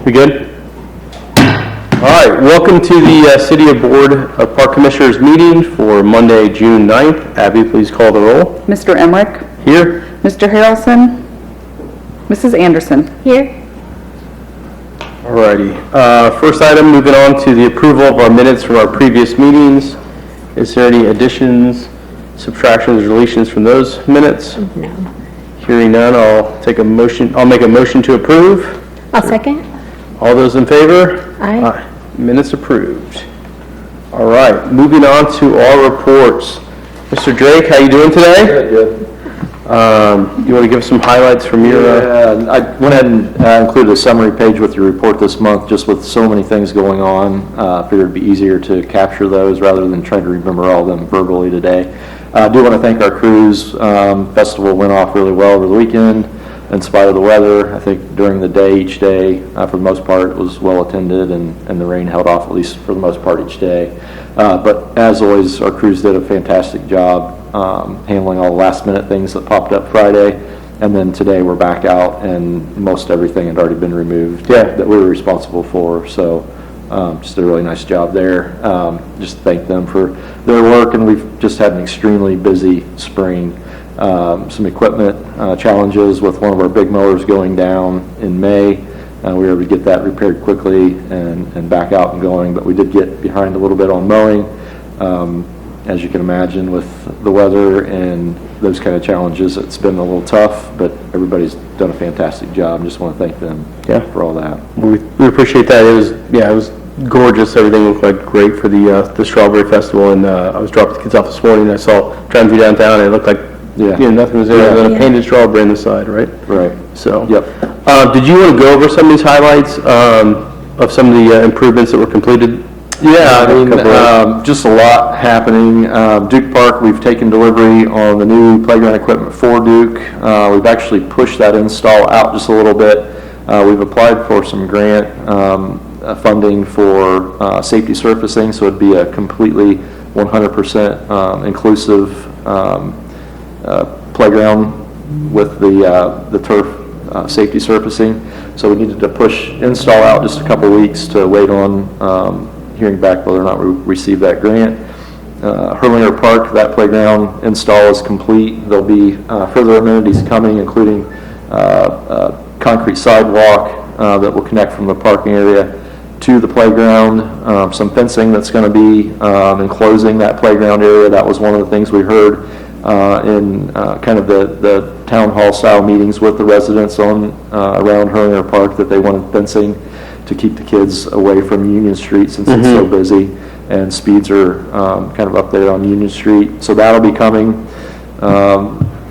We good? All right, welcome to the City of Board of Park Commissioners meeting for Monday, June 9th. Abby, please call the roll. Mr. Emmerich? Here. Mr. Harrelson? Mrs. Anderson? Here. All righty. First item, moving on to the approval of our minutes from our previous meetings. Is there any additions, subtractions, deletions from those minutes? No. Hearing none, I'll make a motion to approve. I'll second. All those in favor? Aye. Minutes approved. All right, moving on to our reports. Mr. Drake, how you doing today? Good. You want to give some highlights from your... I went ahead and included a summary page with your report this month, just with so many things going on. Figured it'd be easier to capture those rather than trying to remember all of them verbally today. I do want to thank our crews. Festival went off really well over the weekend in spite of the weather. I think during the day, each day, for the most part, it was well attended, and the rain held off at least for the most part each day. But as always, our crews did a fantastic job handling all the last minute things that popped up Friday, and then today we're back out and most everything had already been removed that we were responsible for. So just did a really nice job there. Just thank them for their work, and we've just had an extremely busy spring. Some equipment challenges with one of our big mowers going down in May. We were able to get that repaired quickly and back out and going, but we did get behind a little bit on mowing. As you can imagine, with the weather and those kind of challenges, it's been a little tough, but everybody's done a fantastic job. I just want to thank them for all that. We appreciate that. It was gorgeous. Everything looked like great for the Strawberry Festival, and I was dropping the kids off this morning, and I saw trying to be downtown, and it looked like nothing was there other than a painted strawberry on the side, right? Right. So, did you want to go over some of these highlights of some of the improvements that were completed? Yeah, I mean, just a lot happening. Duke Park, we've taken delivery on the new playground equipment for Duke. We've actually pushed that install out just a little bit. We've applied for some grant funding for safety surfacing, so it'd be a completely 100% inclusive playground with the turf safety surfacing. So we needed to push install out just a couple weeks to wait on hearing back whether or not we receive that grant. Hurlinger Park, that playground install is complete. There'll be further amenities coming, including concrete sidewalk that will connect from the parking area to the playground, some fencing that's going to be enclosing that playground area. That was one of the things we heard in kind of the town hall style meetings with the residents on around Hurlinger Park, that they wanted fencing to keep the kids away from Union Street since it's so busy, and speeds are kind of up there on Union Street. So that'll be coming.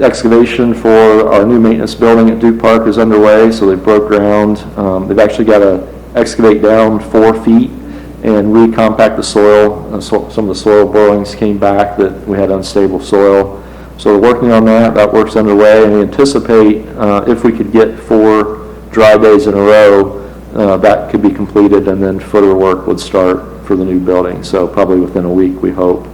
Excavation for our new maintenance building at Duke Park is underway, so they broke ground. They've actually got to excavate down 4 feet and recompact the soil. Some of the soil borings came back that we had unstable soil. So we're working on that. That work's underway, and we anticipate if we could get 4 dry days in a row, that could be completed, and then further work would start for the new building. So probably within a week, we hope.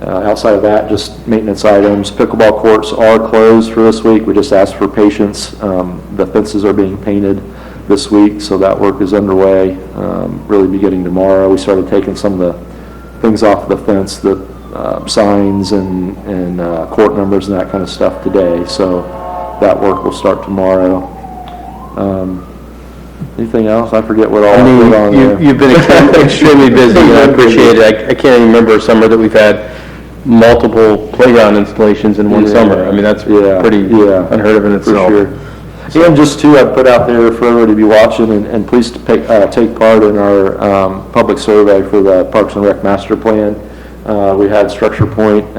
Outside of that, just maintenance items. Pickleball courts are closed for this week. We just asked for patience. The fences are being painted this week, so that work is underway. Really beginning tomorrow. We started taking some of the things off the fence, the signs and court numbers and that kind of stuff today. So that work will start tomorrow. Anything else? I forget what all I put on there. You've been extremely busy, and I appreciate it. I can't even remember a summer that we've had multiple playground installations in one summer. I mean, that's pretty unheard of in itself. For sure. And just I'd put out there for everybody to be watching, and please take part in our public survey for the Parks and Rec Master Plan. We had Structure Point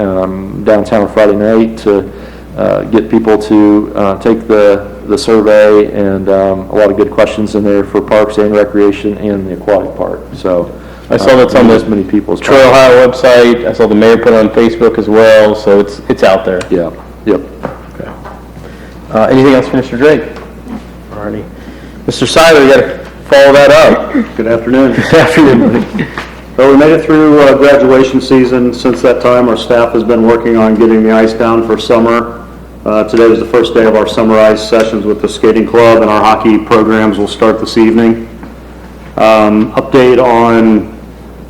downtown Friday night to get people to take the survey, and a lot of good questions in there for parks and recreation and the aquatic park. So I saw that's on as many people as Trail Ohio website. I saw the mayor put it on Facebook as well, so it's out there. Yeah. Yep. Okay. Anything else for Mr. Drake? Alrighty. Mr. Seiler, you got to follow that up. Good afternoon. Good afternoon. Well, we made it through graduation season. Since that time, our staff has been working on getting the ice down for summer. Today was the first day of our summer ice sessions with the skating club, and our hockey programs will start this evening. Update on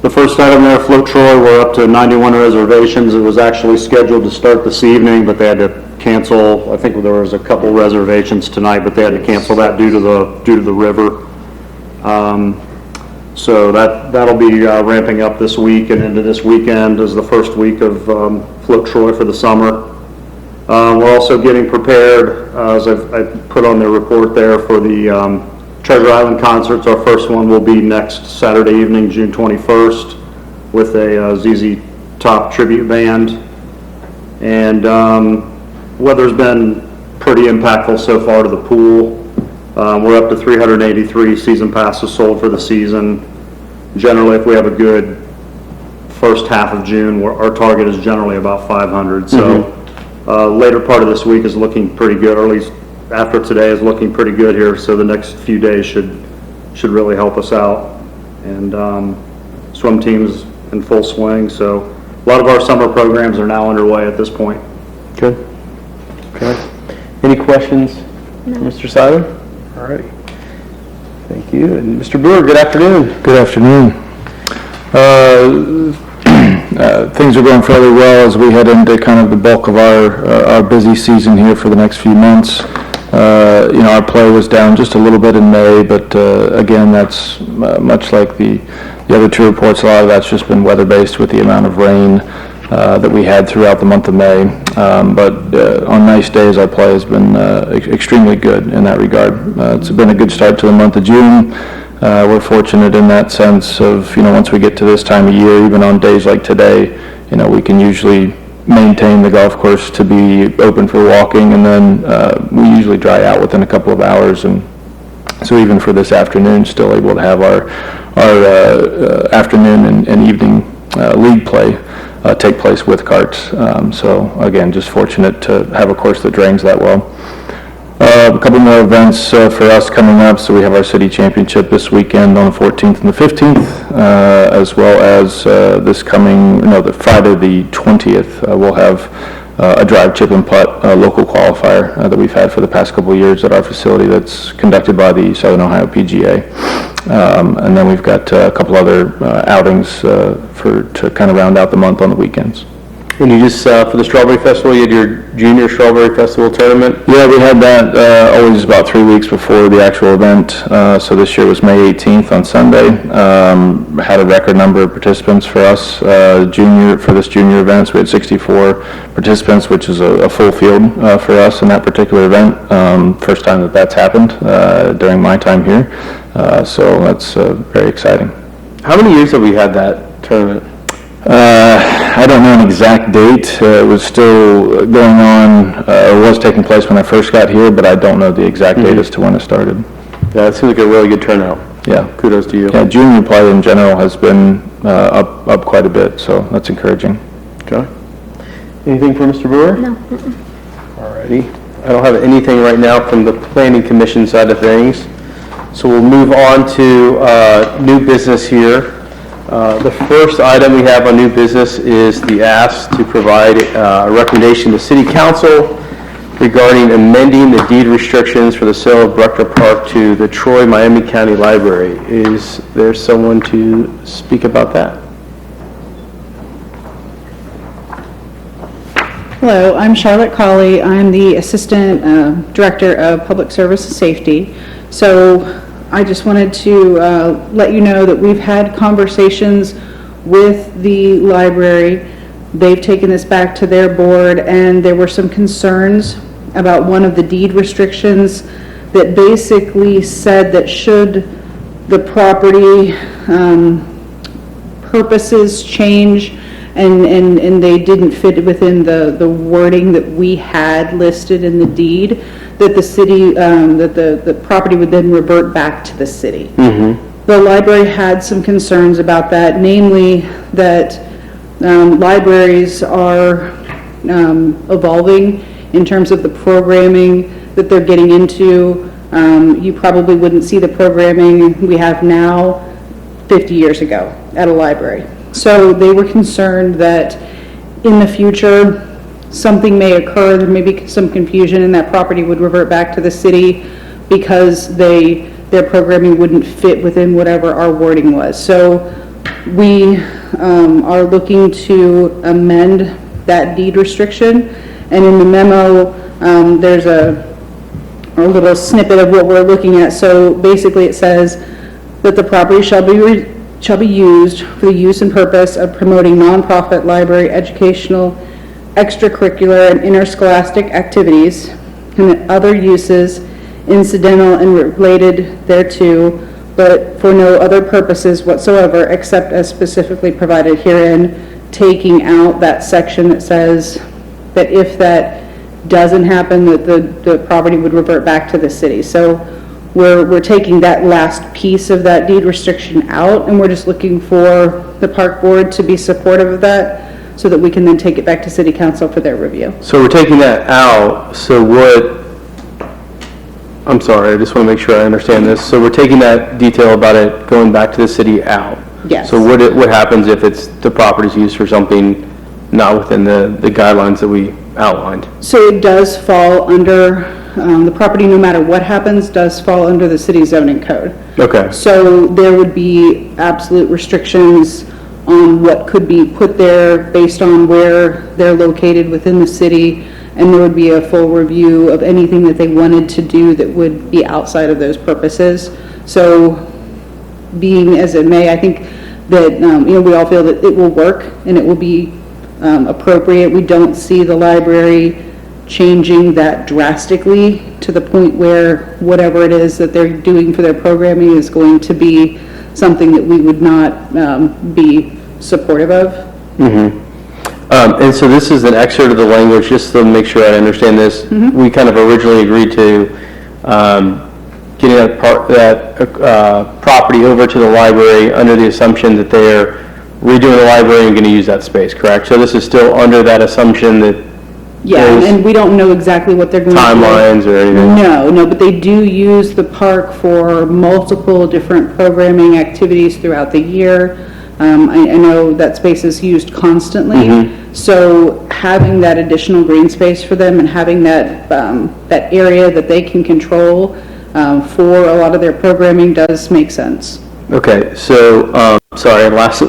the first item there, Float Troy, we're up to 91 reservations. It was actually scheduled to start this evening, but they had to cancel. I think there was a couple reservations tonight, but they had to cancel that due to the river. So that'll be ramping up this week and into this weekend as the first week of Float Troy for the summer. We're also getting prepared, as I put on the report there, for the Treasure Island concerts. Our first one will be next Saturday evening, June 21st, with a ZZ Top tribute band. And weather's been pretty impactful so far to the pool. We're up to 383 season passes sold for the season. Generally, if we have a good first half of June, our target is generally about 500. So later part of this week is looking pretty good, or at least after today is looking pretty good here. So the next few days should really help us out. And swim teams in full swing. So a lot of our summer programs are now underway at this point. Good. Okay. Any questions, Mr. Simon? All right. Thank you. And Mr. Brewer, good afternoon. Good afternoon. Things are going fairly well as we head into kind of the bulk of our busy season here for the next few months. Our play was down just a little bit in May, but again, that's much like the other two reports. A lot of that's just been weather-based with the amount of rain that we had throughout the month of May. But on nice days, our play has been extremely good in that regard. It's been a good start to the month of June. We're fortunate in that sense of, once we get to this time of year, even on days like today, we can usually maintain the golf course to be open for walking, and then we usually dry out within a couple of hours. And so even for this afternoon, still able to have our afternoon and evening league play take place with carts. So again, just fortunate to have a course that drains that well. A couple more events for us coming up. So we have our city championship this weekend on the 14th and the 15th, as well as the Friday the 20th, we'll have a drive, chip, and putt local qualifier that we've had for the past couple of years at our facility that's conducted by the Southern Ohio PGA. And then we've got a couple other outings to kind of round out the month on the weekends. And you just, for the Strawberry Festival, you had your Junior Strawberry Festival tournament? Yeah, we had that always about 3 weeks before the actual event. So this year was May 18th on Sunday. Had a record number of participants for us for this junior event. So we had 64 participants, which is a full field for us in that particular event. First time that's happened during my time here. So that's very exciting. How many years have we had that tournament? I don't know an exact date. It was still going on, or was taking place when I first got here, but I don't know the exact date as to when it started. Yeah, it seems like a really good turnout. Yeah. Kudos to you. Yeah, junior play in general has been up quite a bit, so that's encouraging. Okay. Anything for Mr. Brewer? No. All righty. I don't have anything right now from the Planning Commission side of things. So we'll move on to new business here. The first item we have on new business is the ask to provide a recommendation to City Council regarding amending the deed restrictions for the sale of Brukner Park to the Troy Miami County Library. Is there someone to speak about that? Hello, I'm Charlotte Colley. I'm the Assistant Director of Public Service and Safety. So I just wanted to let you know that we've had conversations with the library. They've taken this back to their board, and there were some concerns about one of the deed restrictions that basically said that should the property purposes change and they didn't fit within the wording that we had listed in the deed, that the city, that the property would then revert back to the city. The library had some concerns about that, namely that libraries are evolving in terms of the programming that they're getting into. You probably wouldn't see the programming we have now 50 years ago at a library. So they were concerned that in the future something may occur, there may be some confusion, and that property would revert back to the city because they their programming wouldn't fit within whatever our wording was. So we are looking to amend that deed restriction, and in the memo, there's a little snippet of what we're looking at. So basically it says that the property shall be used for the use and purpose of promoting nonprofit library educational, extracurricular, and interscholastic activities, and other uses incidental and related thereto, but for no other purposes whatsoever except as specifically provided herein, taking out that section that says that if that doesn't happen, that the property would revert back to the city. So we're taking that last piece of that deed restriction out, and we're just looking for the park board to be supportive of that so that we can then take it back to city council for their review. So we're taking that out, so what, I'm sorry, I just want to make sure I understand this. So we're taking that detail about it going back to the city out. Yes. So what happens if it's, the property's used for something not within the guidelines that we outlined? So it does fall under, the property, no matter what happens, does fall under the city zoning code. Okay. So there would be absolute restrictions on what could be put there based on where they're located within the city, and there would be a full review of anything that they wanted to do that would be outside of those purposes. So being as it may, I think that, we all feel that it will work and it will be appropriate. We don't see the library changing that drastically to the point where whatever it is that they're doing for their programming is going to be something that we would not be supportive of. Mm-hmm. And so this is an excerpt of the language, just to make sure I understand this. Mm-hmm. We kind of originally agreed to getting that property over to the library under the assumption that they're redoing the library and going to use that space, correct? So this is still under that assumption that Yeah, there's and we don't know exactly what they're going to do. timelines or anything? No, but they do use the park for multiple different programming activities throughout the year. I know that space is used constantly, so having that additional green space for them and having that, that area that they can control for a lot of their programming does make sense. Okay, so, sorry, last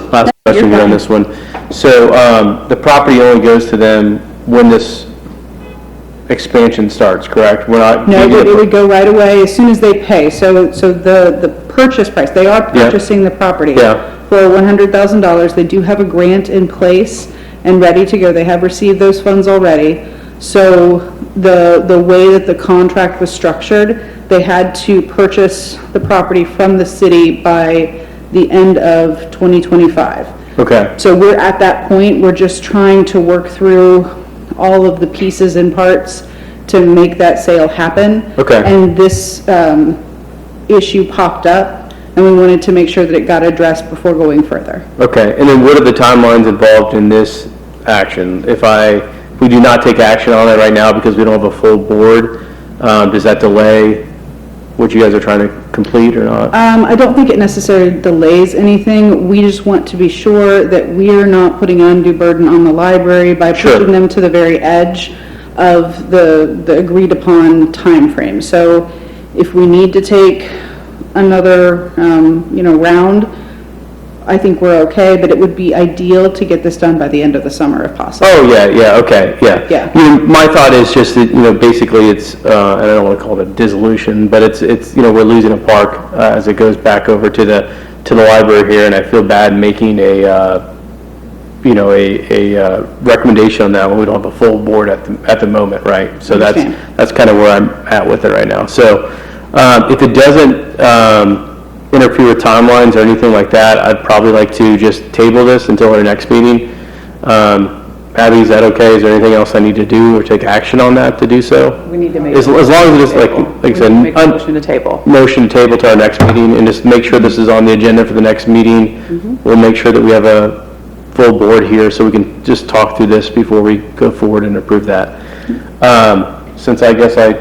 question here on this one. So, the property only goes to them when this expansion starts, correct? We're not. No, it would go right away as soon as they pay. So the purchase price, they are purchasing the property for $100,000. They do have a grant in place and ready to go. They have received those funds already. So the way that the contract was structured, they had to purchase the property from the city by the end of 2025. Okay. So we're at that point. We're just trying to work through all of the pieces and parts to make that sale happen. Okay. And this issue popped up, and we wanted to make sure that it got addressed before going further. Okay, and then what are the timelines involved in this action? If we do not take action on it right now because we don't have a full board, does that delay what you guys are trying to complete or not? I don't think it necessarily delays anything. We just want to be sure that we're not putting undue burden on the library by pushing them to the very edge of the agreed upon time frame. So if we need to take another, round, I think we're okay, but it would be ideal to get this done by the end of the summer if possible. Oh, yeah, okay, yeah. Yeah. My thought is just that, basically it's, I don't want to call it a dissolution, but it's we're losing a park as it goes back over to the library here, and I feel bad making a recommendation on that when we don't have a full board at the moment, right? So that's kind of where I'm at with it right now. So if it doesn't interfere with timelines or anything like that, I'd probably like to just table this until our next meeting. Abby, is that okay? Is there anything else I need to do or take action on that to do so? We need to make. As long as it is like I said, make a motion to table. Motion to table to our next meeting, and just make sure this is on the agenda for the next meeting. We'll make sure that we have a full board here so we can just talk through this before we go forward and approve that. Since I guess I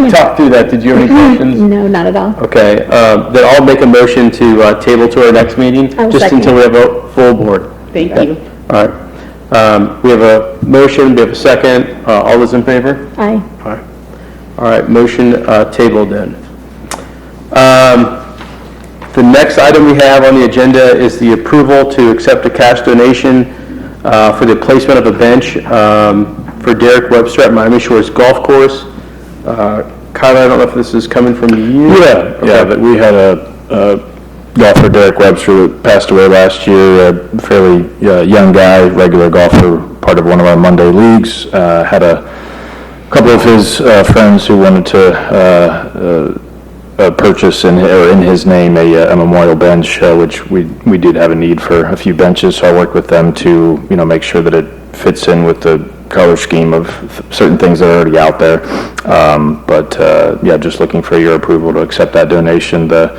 talked through that, did you have any questions? No, not at all. Okay, then I'll make a motion to table to our next meeting, I'll just second until we have a full board. Thank you. All right. We have a motion, we have a second. All those in favor? Aye. All right, motion tabled then. The next item we have on the agenda is the approval to accept a cash donation for the placement of a bench for Derek Webster at Miami Shores Golf Course. Kyle, I don't know if this is coming from you? Yeah, but we had a golfer, Derek Webster, that passed away last year, a fairly young guy, regular golfer, part of one of our Monday leagues, had a couple of his friends who wanted to purchase in his name a memorial bench, which we did have a need for a few benches, so I worked with them to, make sure that it fits in with the color scheme of certain things that are already out there. Just looking for your approval to accept that donation. The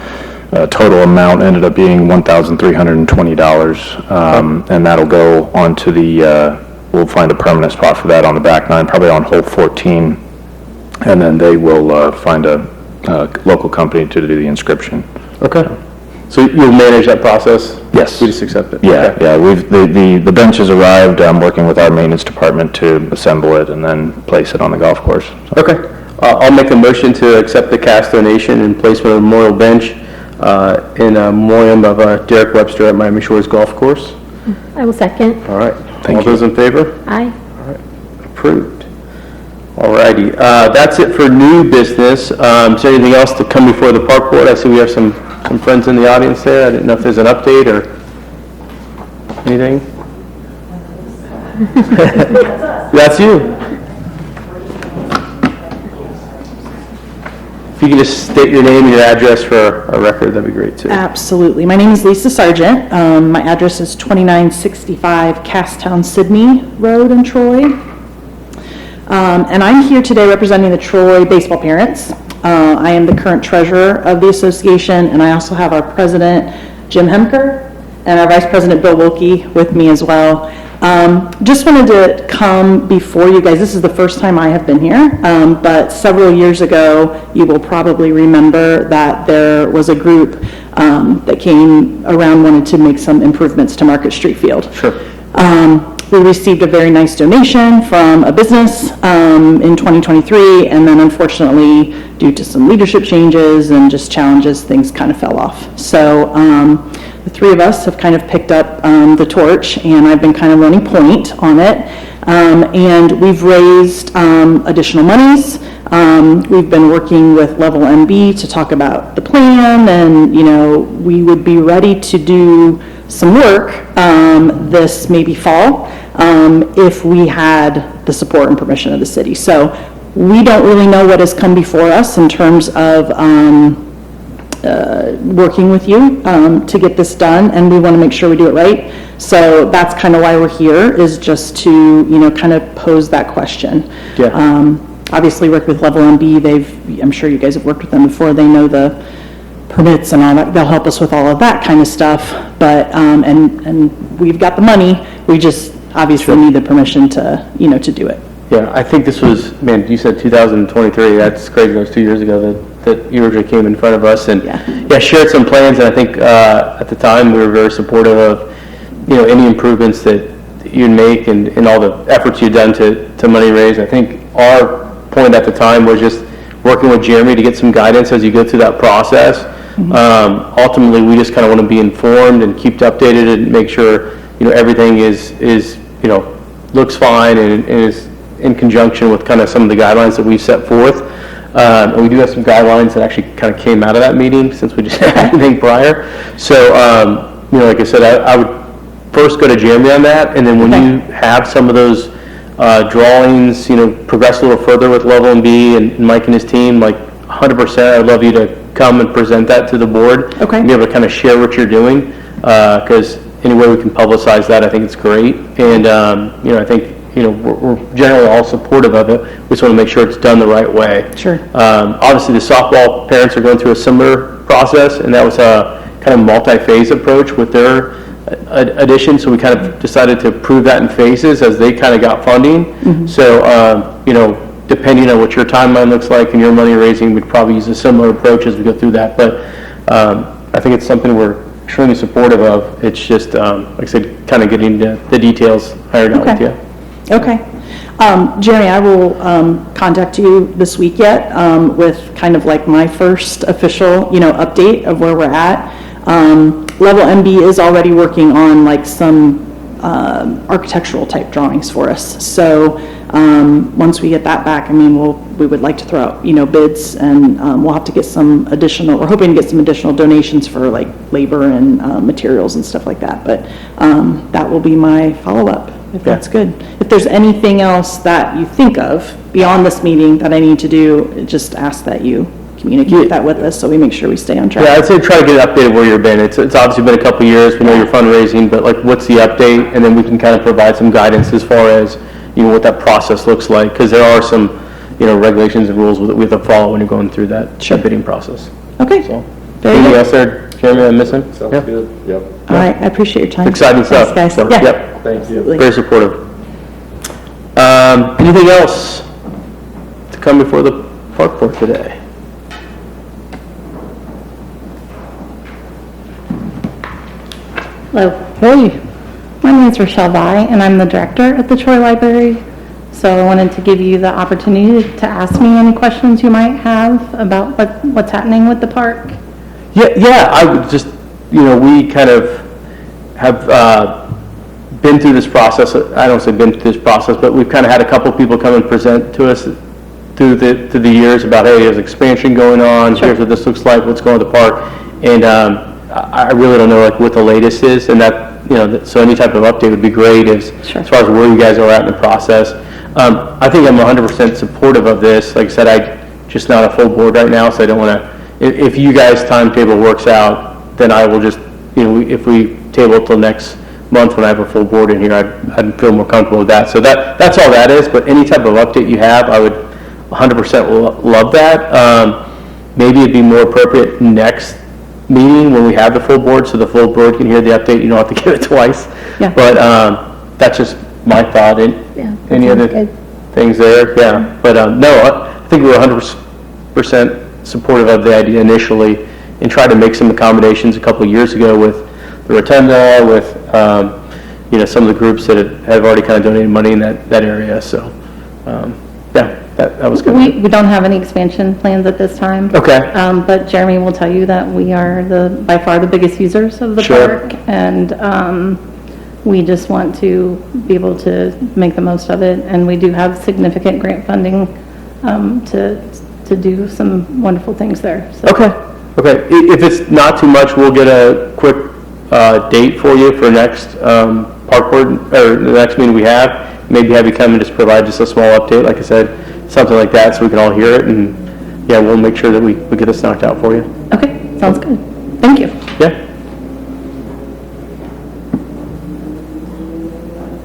total amount ended up being $1,320, and that'll go onto we'll find a permanent spot for that on the back nine, probably on hole 14, and then they will find a local company to do the inscription. Okay. So you'll manage that process? Yes. We just accept it? Yeah, Okay. yeah, the bench has arrived. I'm working with our maintenance department to assemble it and then place it on the golf course. Okay. I'll make a motion to accept the cash donation and placement of a memorial bench in memoriam of Derek Webster at Miami Shores Golf Course. I will second. All right. Thank All you. those in favor? Aye. Approved. All righty. That's it for new business. Is there anything else to come before the park board? I see we have some friends in the audience there. I didn't know if there's an update or anything. That's you. If you can just state your name and your address for our record, that'd be great too. Absolutely. My name is Lisa Sargent. My address is 2965 Casttown Sydney Road in Troy. And I'm here today representing the Troy baseball parents. I am the current treasurer of the association, and I also have our president, Jim Hemker, and our vice president, Bill Wilkie, with me as well. Just wanted to come before you guys. This is the first time I have been here, but several years ago, you will probably remember that there was a group that came around, wanted to make some improvements to Market Street Field. Sure. We received a very nice donation from a business in 2023, and then unfortunately, due to some leadership changes and just challenges, things kind of fell off. So the three of us have kind of picked up the torch, and I've been kind of running point on it. And we've raised additional monies. We've been working with Level MB to talk about the plan, and we would be ready to do some work this maybe fall if we had the support and permission of the city. So we don't really know what has come before us in terms of working with you to get this done, and we want to make sure we do it right. So that's kind of why we're here, is just to kind of pose that question. Yeah. Obviously work with Level MB. I'm sure you guys have worked with them before. They know the permits and all that. They'll help us with all of that kind of stuff. But and we've got the money. We just obviously need the permission to to do it. Yeah, I think this was, man, you said 2023. That's crazy. That was 2 years ago that you originally came in front of us and shared some plans. And I think at the time we were very supportive of any improvements that you'd make and all the efforts you'd done to money raise. I think our point at the time was just working with Jeremy to get some guidance as you go through that process. Ultimately, we just kind of want to be informed and keep updated and make sure everything is looks fine and is in conjunction with kind of some of the guidelines that we set forth. And we do have some guidelines that actually kind of came out of that meeting, since we just had anything prior. So like I said, I would first go to Jeremy on that, and then when you have some of those drawings, progress a little further with Level MB and Mike and his team, like 100%, I'd love you to come and present that to the board. Okay. And be able to kind of share what you're doing, because any way we can publicize that, I think it's great. And, I think, we're generally all supportive of it. We just want to make sure it's done the right way. Sure. Obviously, the softball parents are going through a similar process, and that was a kind of multi-phase approach with their addition. So we kind of decided to approve that in phases as they kind of got funding. So, depending on what your timeline looks like and your money raising, we'd probably use a similar approach as we go through that. But I think it's something we're extremely supportive of. It's just, like I said, kind of getting the details ironed out with you. Okay. Jeremy, I will contact you this week yet with kind of like my first official, update of where we're at. Level MB is already working on like some architectural type drawings for us. So once we get that back, I mean, we would like to throw out, bids, and we'll have to get we're hoping to get some additional donations for like labor and materials and stuff like that. But that will be my follow-up, if that's good. If there's anything else that you think of beyond this meeting that I need to do, just ask that you communicate that with us so we make sure we stay on track. Yeah, I'd say try to get updated where you've been. It's obviously been a couple of years. We know you're fundraising, but like, what's the update? And then we can kind of provide some guidance as far as, what that process looks like. Because there are some, regulations and rules that we have to follow when you're going through that bidding process. Okay. So, Very anything good. else there, Jeremy, I'm missing? Sounds good. Yep. All right, I appreciate your time. Exciting stuff. Thanks, So, guys. Yeah. Yep. Thank you. Absolutely. Very supportive. Anything else to come before the park board today? Hello. Hey. My name is Rochelle Vi, and I'm the director at the Troy Library. So I wanted to give you the opportunity to ask me any questions you might have about what's happening with the park. Yeah, I would just, we kind of have been through this process. I don't say been through this process, but we've kind of had a couple people come and present to us through the years about, hey, there's expansion going on, here's what this looks like, what's going on at the park. And I really don't know like what the latest is, and that, so any type of update would be great as far as where you guys are at in the process. I think I'm 100% supportive of this. Like I said, I'm just not a full board right now, so I don't want to, if you guys' timetable works out, then I will just, if we table it till next month when I have a full board in here, I'd feel more comfortable with that. So that's all that is, but any type of update you have, I would 100% love that. Maybe it'd be more appropriate next meeting when we have the full board, so the full board can hear the update, you don't have to get it twice. Yeah. But that's just my thought. Yeah, Any that other sounds good. things there? Yeah, but no, I think we were 100% supportive of the idea initially and tried to make some accommodations a couple of years ago with the Rotunda, with some of the groups that have already kind of donated money in that area. So yeah, that was good. We don't have any expansion plans at this time. Okay. But Jeremy will tell you that we are by far the biggest users of the Sure. park, and we just want to be able to make the most of it. And we do have significant grant funding to do some wonderful things there. So. Okay. If it's not too much, we'll get a quick date for you for next park board, or the next meeting we have. Maybe have you come and just provide just a small update, like I said, something like that, so we can all hear it, and yeah, we'll make sure that we get this knocked out for you. Okay, sounds good. Thank you. Yeah.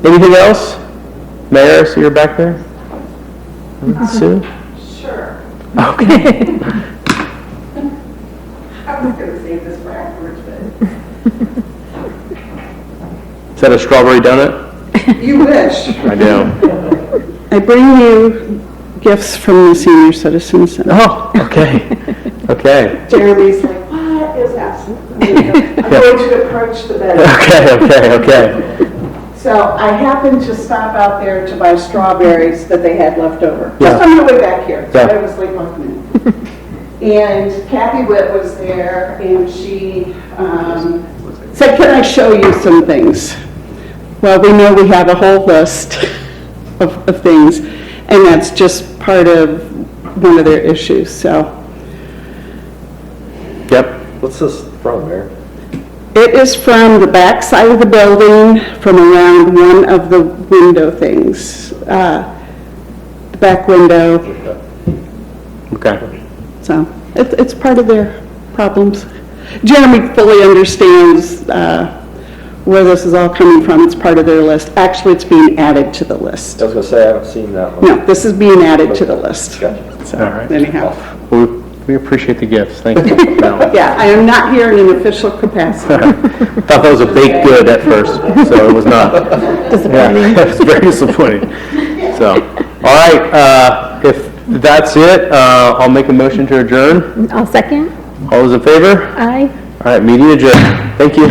Anything else? Mayor, so you're back there? Sue? Sure. Okay. I was going to save this for afterwards, Is that a strawberry donut? but you wish. I do. I bring you gifts from the senior citizens center. Oh, okay. Okay. Jeremy's like, what is that? I'm going to approach the bed. Okay. So I happened to stop out there to buy strawberries that they had left over. Yeah. Just on the way back here. So Yeah. I was late walking in. And Kathy Witt was there, and she said, can I show you some things? Well, we know we have a whole list of things, and that's just part of one of their issues, so. Yep. What's this from, Mayor? It is from the back side of the building, from around one of the window things, the back window, Okay. so it's part of their problems. Jeremy fully understands where this is all coming from. It's part of their list. Actually, it's being added to the list. I was going to say, I haven't seen that one. No, this is being added to the list. Gotcha. So, All right. anyhow. Well, we appreciate the gifts. Thank you. No. Yeah, I am not here in an official capacity. Thought that was a baked good at first, so it was not. Disappointing. Yeah, it was very disappointing. So, all right, if that's it, I'll make a motion to adjourn. I'll second. All those in favor? Aye. All right, meeting adjourned. Thank you.